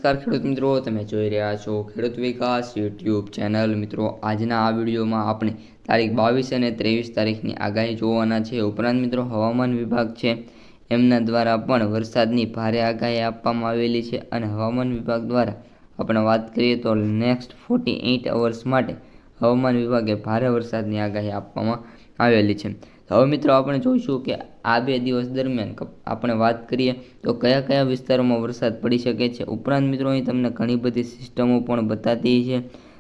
નમસ્કાર ખેડૂત મિત્રો, તમે જોઈ રહ્યા છો ખેડૂત વિકાસ યુટ્યુબ ચેનલ। મિત્રો, આજના આ વિડીયોમાં આપણે તારીખ 22 અને 23 તારીખની આગાહી જોવાના છે। ઉપરાંત મિત્રો, હવામાન વિભાગ છે એમના દ્વારા પણ વરસાદની ભારે આગાહી આપવામાં આવેલી છે અને હવામાન વિભાગ દ્વારા આપણે વાત કરીએ તો નેક્સ્ટ 48 અવર્સ માટે હવામાન વિભાગે ભારે વરસાદની આગાહી આપવામાં આવેલી છે। હવે મિત્રો, આપણે જોઈશું કે આ 2 દિવસ દરમિયાન આપણે વાત કરીએ તો કયા કયા વિસ્તારોમાં વરસાદ પડી શકે છે। ઉપરાંત મિત્રો, અહીં તમને ઘણી બધી સિસ્ટમો પણ બતાતી છે।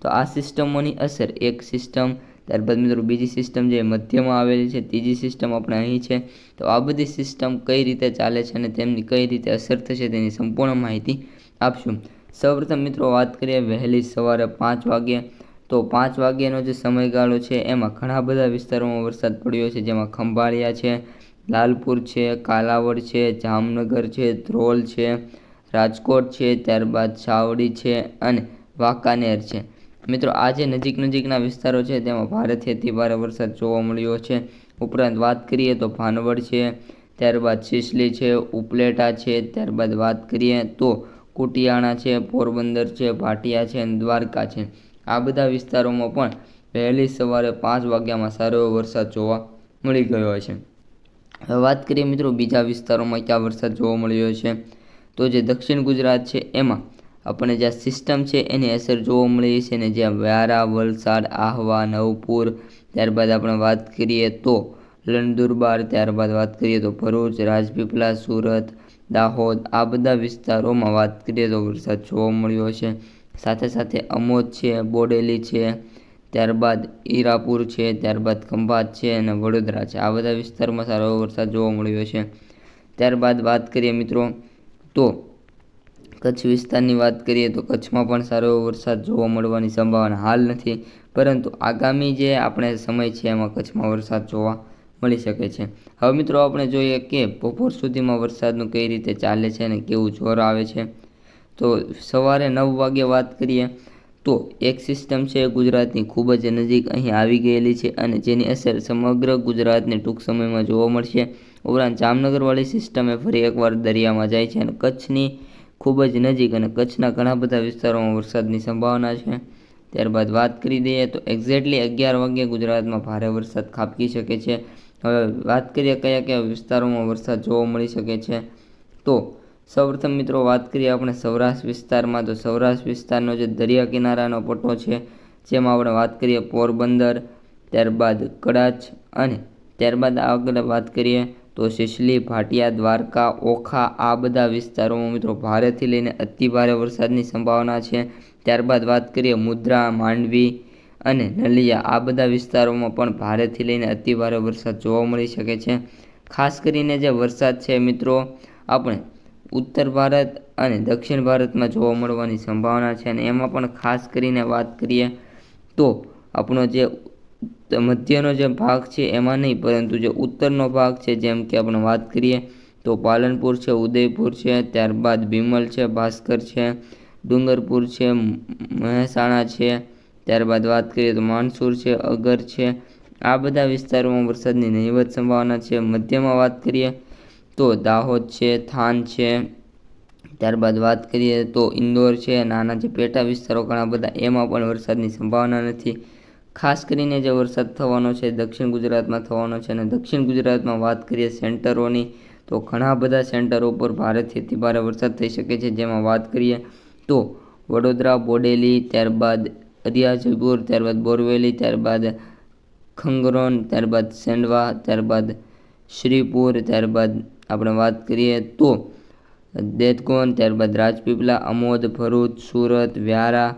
તો આ સિસ્ટમોની અસર, એક સિસ્ટમ, ત્યારબાદ મિત્રો બીજી સિસ્ટમ જે મધ્યમાં આવેલી છે, ત્રીજી સિસ્ટમ આપણે અહીં છે। તો આ બધી સિસ્ટમ કઈ રીતે ચાલે છે અને તેમની કઈ રીતે અસર થશે તેની સંપૂર્ણ માહિતી આપશું। સૌપ્રથમ મિત્રો વાત કરીએ વહેલી સવારે 5 વાગ્યે, તો 5 વાગ્યાનો જે સમયગાળો છે એમાં ઘણા બધા વિસ્તારોમાં વરસાદ પડ્યો છે, જેમાં ખંભાળિયા છે, લાલપુર છે, કાલાવડ છે, જામનગર છે, ધ્રોલ છે, રાજકોટ છે, ત્યારબાદ સાવડી છે અને વાંકાનેર છે। મિત્રો, આ જે નજીકના વિસ્તારો છે તેમાં ભારેથી અતિ ભારે વરસાદ જોવા મળ્યો છે। ઉપરાંત વાત કરીએ તો ભાનવડ છે, ત્યારબાદ સિસલી છે, ઉપલેટા છે, ત્યારબાદ વાત કરીએ તો કુટિયાણા છે, પોરબંદર છે, ભાટિયા છે અને દ્વારકા છે। આ બધા વિસ્તારોમાં પણ વહેલી સવારે 5 વાગ્યામાં સારો એવો વરસાદ જોવા મળી ગયો છે। હવે વાત કરીએ મિત્રો બીજા વિસ્તારોમાં ક્યાં વરસાદ જોવા મળ્યો છે, તો જે દક્ષિણ ગુજરાત છે એમાં આપણે જ્યાં સિસ્ટમ છે એની અસર જોવા મળી છે ને, જ્યાં વ્યારા, વલસાડ, આહવા, નવપુર, ત્યારબાદ આપણે વાત કરીએ તો નંદુરબાર, ત્યારબાદ વાત કરીએ તો ભરૂચ, રાજપીપળા, સુરત, દાહોદ, આ બધા વિસ્તારોમાં વાત કરીએ તો વરસાદ જોવા મળ્યો છે। સાથે સાથે અમોદ છે, બોડેલી છે, ત્યારબાદ ઈરાપુર છે, ત્યારબાદ ખંભાત છે અને વડોદરા છે, આ બધા વિસ્તારમાં સારો વરસાદ જોવા મળ્યો છે। ત્યારબાદ વાત કરીએ મિત્રો તો કચ્છ વિસ્તારની વાત કરીએ તો કચ્છમાં પણ સારો એવો વરસાદ જોવા મળવાની સંભાવના હાલ નથી, પરંતુ આગામી જે આપણે સમય છે એમાં કચ્છમાં વરસાદ જોવા મળી શકે છે। હવે મિત્રો, આપણે જોઈએ કે બપોર સુધીમાં વરસાદનું કઈ રીતે ચાલે છે અને કેવું જોર આવે છે। તો સવારે 9 વાગે વાત કરીએ તો એક સિસ્ટમ છે ગુજરાતની ખૂબ જ નજીક અહીં આવી ગયેલી છે અને જેની અસર સમગ્ર ગુજરાતને ટૂંક સમયમાં જોવા મળશે। ઉપરાંત જામનગરવાળી સિસ્ટમે ફરી એકવાર દરિયામાં જાય છે અને કચ્છની ખૂબ જ નજીક અને કચ્છના ઘણા બધા વિસ્તારોમાં વરસાદની સંભાવના છે। ત્યારબાદ વાત કરી દઈએ તો એક્ઝેક્ટલી 11 વાગ્યે ગુજરાતમાં ભારે વરસાદ ખાબકી શકે છે। હવે વાત કરીએ કયા કયા વિસ્તારોમાં વરસાદ જોવા મળી શકે છે, તો સૌપ્રથમ મિત્રો વાત કરીએ આપણે સૌરાષ્ટ્ર વિસ્તારમાં, તો સૌરાષ્ટ્ર વિસ્તારનો જે દરિયા કિનારાનો પટ્ટો છે જેમાં આપણે વાત કરીએ પોરબંદર, ત્યારબાદ કચ્છ અને ત્યારબાદ આગળ વાત કરીએ તો સિસલી, ભાટિયા, દ્વારકા, ઓખા, આ બધા વિસ્તારોમાં મિત્રો ભારેથી લઈને અતિ ભારે વરસાદની સંભાવના છે। ત્યારબાદ વાત કરીએ મુદ્રા, માંડવી અને નલિયા, આ બધા વિસ્તારોમાં પણ ભારેથી લઈને અતિ ભારે વરસાદ જોવા મળી શકે છે। ખાસ કરીને જે વરસાદ છે મિત્રો આપણે ઉત્તર ભારત અને દક્ષિણ ભારતમાં જોવા મળવાની સંભાવના છે અને એમાં પણ ખાસ કરીને વાત કરીએ તો આપણો જે મધ્યનો જે ભાગ છે એમાં નહીં, પરંતુ જે ઉત્તરનો ભાગ છે, જેમ કે આપણે વાત કરીએ તો પાલનપુર છે, ઉદયપુર છે, ત્યારબાદ બિમલ છે, ભાસ્કર છે, ડુંગરપુર છે, મહેસાણા છે, ત્યારબાદ વાત કરીએ તો માનસુર છે, અગર છે, આ બધા વિસ્તારોમાં વરસાદની નહીવત સંભાવના છે। મધ્યમાં વાત કરીએ તો દાહોદ છે, થાન છે, ત્યારબાદ વાત કરીએ તો ઇન્દોર છે, નાના જે પેટા વિસ્તારો ઘણા બધા એમાં પણ વરસાદની સંભાવના નથી। ખાસ કરીને જે વરસાદ થવાનો છે દક્ષિણ ગુજરાતમાં થવાનો છે અને દક્ષિણ ગુજરાતમાં વાત કરીએ સેન્ટરોની, તો ઘણા બધા સેન્ટરો ઉપર ભારેથી અતિ ભારે વરસાદ થઈ શકે છે, જેમાં વાત કરીએ તો વડોદરા, બોડેલી, ત્યારબાદ અરિયાજપુર, ત્યારબાદ બોરવેલી, ત્યારબાદ ખંગરોન, ત્યારબાદ સેંડવા, ત્યારબાદ શ્રીપુર, ત્યારબાદ આપણે વાત કરીએ તો દેતગોન, ત્યારબાદ રાજપીપળા, અમોદ, ભરૂચ, સુરત, વ્યારા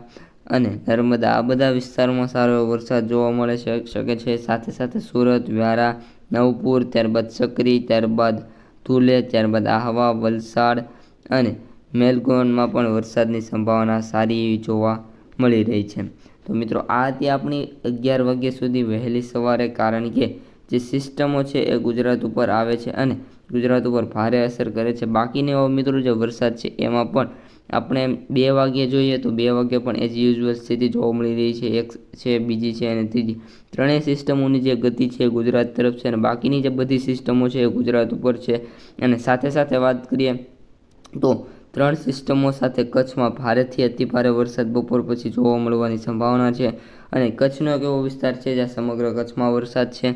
અને નર્મદા, આ બધા વિસ્તારોમાં સારો વરસાદ જોવા મળે શકે છે। સાથે સાથે સુરત, વ્યારા, નવપુર, ત્યારબાદ સક્રી, ત્યારબાદ ધુલે, ત્યારબાદ આહવા, વલસાડ અને મેલગોનમાં પણ વરસાદની સંભાવના સારી એવી જોવા મળી રહી છે। તો મિત્રો, આ હતી આપણી 11 વાગ્યા સુધી વહેલી સવારે, કારણ કે જે સિસ્ટમો છે એ ગુજરાત ઉપર આવે છે અને ગુજરાત ઉપર ભારે અસર કરે છે। બાકીની મિત્રો જે વરસાદ છે એમાં પણ આપણે 2 વાગ્યે જોઈએ તો 2 વાગ્યે પણ એઝ યુઝ્યુઅલ સ્થિતિ જોવા મળી રહી છે, એક છે, બીજી છે અને ત્રીજી, ત્રણેય સિસ્ટમોની જે ગતિ છે ગુજરાત તરફ છે અને બાકીની જે બધી સિસ્ટમો છે એ ગુજરાત ઉપર છે। અને સાથે સાથે વાત કરીએ તો 3 સિસ્ટમો સાથે કચ્છમાં ભારેથી અતિભારે વરસાદ બપોર પછી જોવા મળવાની સંભાવના છે અને કચ્છનો એક એવો વિસ્તાર છે જ્યાં સમગ્ર કચ્છમાં વરસાદ છે।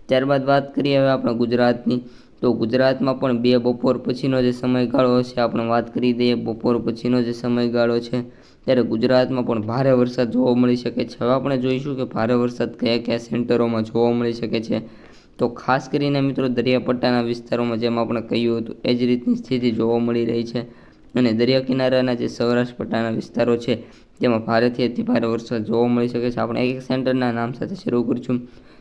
ત્યારબાદ વાત કરીએ હવે આપણે ગુજરાતની, તો ગુજરાતમાં પણ 2 બપોર પછીનો જે સમયગાળો હશે આપણે વાત કરી દઈએ। બપોર પછીનો જે સમયગાળો છે ત્યારે ગુજરાતમાં પણ ભારે વરસાદ જોવા મળી શકે છે। હવે આપણે જોઈશું કે ભારે વરસાદ કયા કયા સેન્ટરોમાં જોવા મળી શકે છે। તો ખાસ કરીને મિત્રો દરિયાપટ્ટાના વિસ્તારોમાં જેમ આપણે કહ્યું હતું એ જ રીતની સ્થિતિ જોવા મળી રહી છે અને દરિયા કિનારાના જે સૌરાષ્ટ્ર પટ્ટાના વિસ્તારો છે તેમાં ભારેથી અતિભારે વરસાદ જોવા મળી શકે છે। આપણે એક સેન્ટરના નામ સાથે શરૂ કરીશું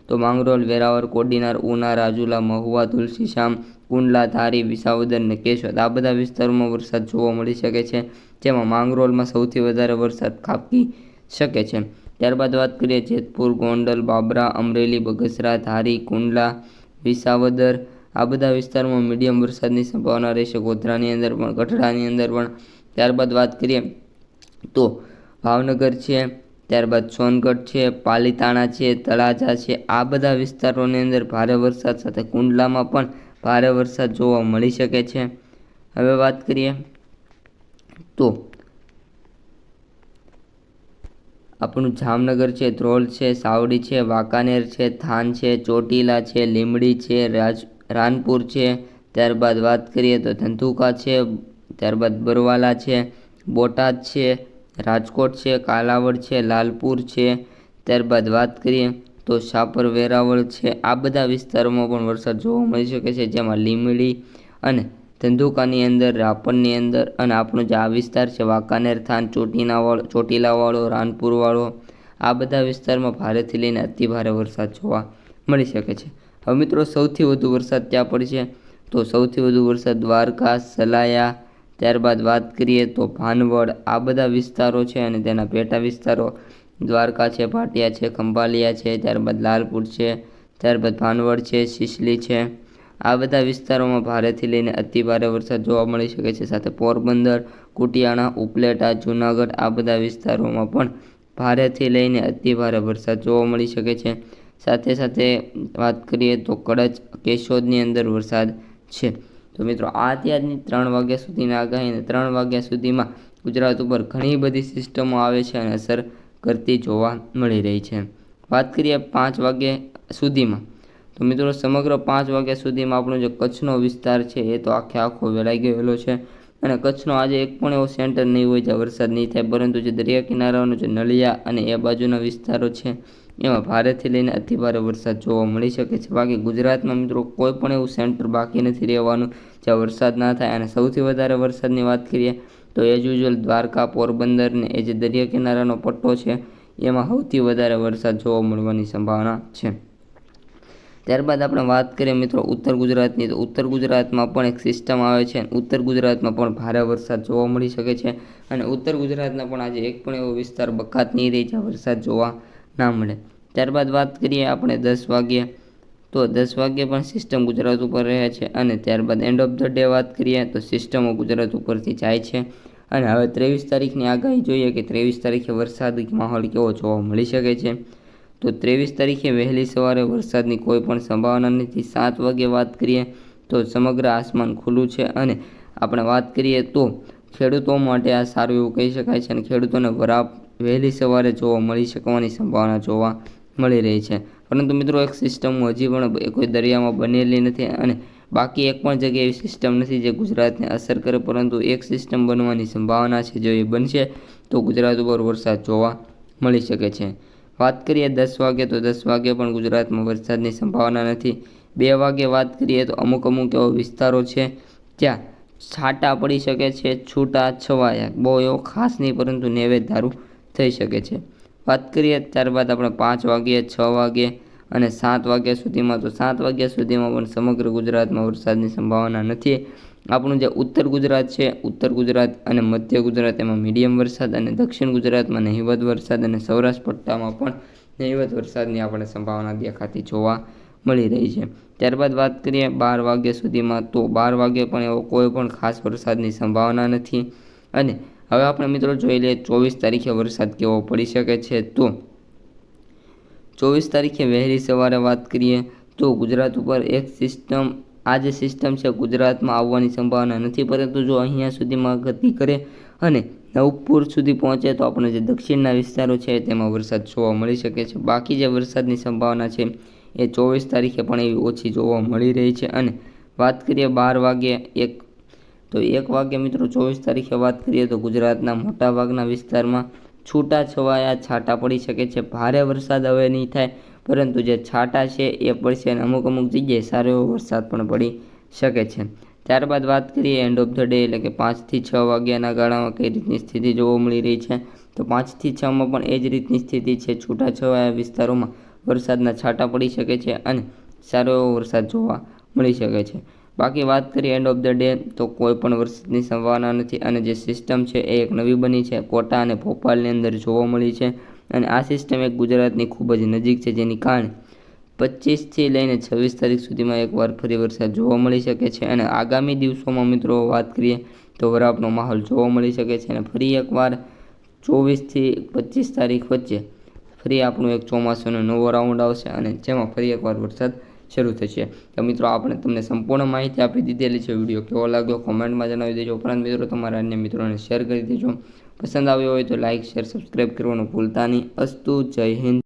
તો માંગરોળ, વેરાવળ, કોડીનાર, ઉના, રાજુલા, મહુવા, તુલસીશ્યામ, કુંડલા, ધારી, વિસાવદર અને કેશોદ આ બધા વિસ્તારોમાં વરસાદ જોવા મળી શકે છે, જેમાં માંગરોળમાં સૌથી વધારે વરસાદ ખાબકી શકે છે। ત્યારબાદ વાત કરીએ જેતપુર, ગોંડલ, બાબરા, અમરેલી, બગસરા, ધારી, કુંડલા, વિસાવદર આ બધા વિસ્તારોમાં મીડિયમ વરસાદની સંભાવના રહેશે। ગોધરાની અંદર પણ, ગઢડાની અંદર પણ। ત્યારબાદ વાત કરીએ તો ભાવનગર છે, ત્યારબાદ સોનગઢ છે, પાલીતાણા છે, તળાજા છે આ બધા વિસ્તારોની અંદર ભારે વરસાદ સાથે કુંડલામાં પણ ભારે વરસાદ જોવા મળી શકે છે। હવે વાત કરીએ તો આપણું જામનગર છે, ધ્રોલ છે, સાવડી છે, વાંકાનેર છે, થાન છે, ચોટીલા છે, લીંબડી છે, રાનપુર છે। ત્યારબાદ વાત કરીએ તો ધંધુકા છે, ત્યારબાદ બરવાલા છે, બોટાદ છે, રાજકોટ છે, કાલાવડ છે, લાલપુર છે। ત્યારબાદ વાત કરીએ તો શાપર, વેરાવળ છે આ બધા વિસ્તારોમાં પણ વરસાદ જોવા મળી શકે છે, જેમાં લીંબડી અને ધંધુકાની અંદર, રાપરની અંદર અને આપણો જે આ વિસ્તાર છે વાંકાનેર, થાન, ચોટીલાવાળો, રાનપુરવાળો આ બધા વિસ્તારમાં ભારેથી લઈને અતિભારે વરસાદ જોવા મળી શકે છે। હવે મિત્રો સૌથી વધુ વરસાદ ક્યાં પડશે તો સૌથી વધુ વરસાદ દ્વારકા, સલાયા, ત્યારબાદ વાત કરીએ તો ભાનવડ આ બધા વિસ્તારો છે અને તેના પેટા વિસ્તારો દ્વારકા છે, ભાટિયા છે, ખંભાલિયા છે, ત્યારબાદ લાલપુર છે, ત્યારબાદ ભાનવડ છે, સિસલી છે આ બધા વિસ્તારોમાં ભારેથી લઈને અતિભારે વરસાદ જોવા મળી શકે છે। સાથે પોરબંદર, કુટિયાણા, ઉપલેટા, જૂનાગઢ આ બધા વિસ્તારોમાં પણ ભારેથી લઈને અતિભારે વરસાદ જોવા મળી શકે છે। સાથે સાથે વાત કરીએ તો કડચ, કેશોદની અંદર વરસાદ છે। તો મિત્રો આ અત્યારની 3 વાગ્યા સુધીની આગાહી અને 3 વાગ્યા સુધીમાં ગુજરાત ઉપર ઘણી બધી સિસ્ટમો આવે છે અને અસર કરતી જોવા મળી રહી છે। વાત કરીએ 5 વાગ્યા સુધીમાં તો મિત્રો સમગ્ર 5 વાગ્યા સુધીમાં આપણો જે કચ્છનો વિસ્તાર છે એ તો આખો વેલાઈ ગયેલો છે અને કચ્છનો આજે એક પણ એવો સેન્ટર નહીં હોય જ્યાં વરસાદ નહીં થાય, પરંતુ જે દરિયા કિનારાનો જે નલિયા અને એ બાજુના વિસ્તારો છે એમાં ભારેથી લઈને અતિભારે વરસાદ જોવા મળી શકે છે। બાકી ગુજરાતમાં મિત્રો કોઈ પણ એવું સેન્ટર બાકી નથી રહેવાનું જ્યાં વરસાદ ના થાય અને સૌથી વધારે વરસાદની વાત કરીએ તો એઝ યુઝ્યુઅલ દ્વારકા, પોરબંદર ને એ જે દરિયા કિનારાનો પટ્ટો છે એમાં સૌથી વધારે વરસાદ જોવા મળવાની સંભાવના છે। ત્યારબાદ આપણે વાત કરીએ મિત્રો ઉત્તર ગુજરાતની, તો ઉત્તર ગુજરાતમાં પણ એક સિસ્ટમ આવે છે અને ઉત્તર ગુજરાતમાં પણ ભારે વરસાદ જોવા મળી શકે છે અને ઉત્તર ગુજરાતના પણ આજે એક પણ એવો વિસ્તાર બકાત નહીં રહે જ્યાં વરસાદ જોવા ના મળે। ત્યારબાદ વાત કરીએ આપણે 10 વાગ્યે તો 10 વાગ્યે પણ સિસ્ટમ ગુજરાત ઉપર રહે છે અને ત્યારબાદ એન્ડ ઓફ ધ ડે વાત કરીએ તો સિસ્ટમો ગુજરાત ઉપરથી જાય છે અને હવે 23 તારીખની આગાહી જોઈએ કે 23 તારીખે વરસાદી માહોલ કેવો જોવા મળી શકે છે। તો 23 તારીખે વહેલી સવારે વરસાદની કોઈ પણ સંભાવના નથી। 7 વાગે વાત કરીએ તો સમગ્ર આસમાન ખુલ્લું છે અને આપણે વાત કરીએ તો ખેડૂતો માટે આ સારું એવું કહી શકાય છે અને ખેડૂતોને વરાપ વહેલી સવારે જોવા મળી શકવાની સંભાવના જોવા મળી રહી છે। પરંતુ મિત્રો એક સિસ્ટમ હજી પણ કોઈ દરિયામાં બનેલી નથી અને બાકી એક પણ જગ્યાએ એવી સિસ્ટમ નથી જે ગુજરાતને અસર કરે, પરંતુ એક સિસ્ટમ બનવાની સંભાવના છે। જો એ બનશે તો ગુજરાત ઉપર વરસાદ જોવા મળી શકે છે। વાત કરીએ 10 વાગે તો 10 વાગે પણ ગુજરાતમાં વરસાદની સંભાવના નથી। 2 વાગે વાત કરીએ તો અમુક એવા વિસ્તારો છે ત્યાં છાંટા પડી શકે છે, છૂટા છવાયા, બહુ એવો ખાસ નહીં પરંતુ નૈવેદ્યધારું થઈ શકે છે। વાત કરીએ ત્યારબાદ આપણે 5 વાગ્યે, 6 વાગ્યે અને 7 વાગ્યા સુધીમાં, તો 7 વાગ્યા સુધીમાં પણ સમગ્ર ગુજરાતમાં વરસાદની સંભાવના નથી। આપણું જે ઉત્તર ગુજરાત છે, ઉત્તર ગુજરાત અને મધ્ય ગુજરાત એમાં મીડિયમ વરસાદ અને દક્ષિણ ગુજરાતમાં નહિવત વરસાદ અને સૌરાષ્ટ્ર પટ્ટામાં પણ નહિવત વરસાદની આપણે સંભાવના દેખાતી જોવા મળી રહી છે। ત્યારબાદ વાત કરીએ 12 વાગ્યા સુધીમાં, તો 12 વાગ્યે પણ એવો કોઈ પણ ખાસ વરસાદની સંભાવના નથી અને હવે આપણે મિત્રો જોઈ લઈએ 24 તારીખે વરસાદ કેવો પડી શકે છે। તો 24 તારીખે વહેલી સવારે વાત કરીએ તો ગુજરાત ઉપર એક સિસ્ટમ આ જે સિસ્ટમ છે ગુજરાતમાં આવવાની સંભાવના નથી, પરંતુ જો અહીંયા સુધીમાં ગતિ કરે અને નવપુર સુધી પહોંચે તો આપણે જે દક્ષિણના વિસ્તારો છે તેમાં વરસાદ જોવા મળી શકે છે. બાકી જે વરસાદની સંભાવના છે એ 24 તારીખે પણ એવી ઓછી જોવા મળી રહી છે. અને વાત કરીએ 12 વાગે 1 વાગે મિત્રો 24 તારીખે વાત કરીએ તો ગુજરાતના મોટાભાગના વિસ્તારમાં છૂટાછવાયા છાંટા પડી શકે છે. ભારે વરસાદ હવે નહીં થાય, પરંતુ જે છાંટા છે એ પડશે અને અમુક જગ્યાએ સારો એવો વરસાદ પણ પડી શકે છે. ત્યારબાદ વાત કરીએ એન્ડ ઓફ ધ ડે એટલે કે 5 થી 6 વાગ્યાના ગાળામાં કઈ રીતની સ્થિતિ જોવા મળી રહી છે. તો 5 થી 6માં પણ એ જ રીતની સ્થિતિ છે. છૂટાછવાયા વિસ્તારોમાં વરસાદના છાંટા પડી શકે છે અને સારો એવો વરસાદ જોવા મળી શકે છે. બાકી વાત કરીએ એન્ડ ઓફ ધ ડે તો કોઈ પણ વરસાદની સંભાવના નથી. અને જે સિસ્ટમ છે એ એક નવી બની છે, કોટા અને ભોપાલની અંદર જોવા મળી છે. અને આ સિસ્ટમ એક ગુજરાતની ખૂબ જ નજીક છે, જેની કારણે 25 થી લઈને 26 તારીખ સુધીમાં એકવાર ફરી વરસાદ જોવા મળી શકે છે. અને આગામી દિવસોમાં મિત્રો વાત કરીએ તો વરાપનો માહોલ જોવા મળી શકે છે. અને ફરી એકવાર 24 થી 25 તારીખ વચ્ચે ફરી આપણું એક ચોમાસાનો નવો રાઉન્ડ આવશે અને જેમાં ફરી એકવાર વરસાદ શરૂ થશે. તો મિત્રો આપણે તમને સંપૂર્ણ માહિતી આપી દીધેલી છે. વિડીયો કેવો લાગ્યો કોમેન્ટમાં જણાવી દેજો. ઉપરાંત મિત્રો તમારા અન્ય મિત્રોને શેર કરી દેજો. પસંદ આવ્યો હોય તો લાઇક, શેર, સબસ્ક્રાઈબ કરવાનું ભૂલતા નહીં. અસ્તુ, જય હિન્દ.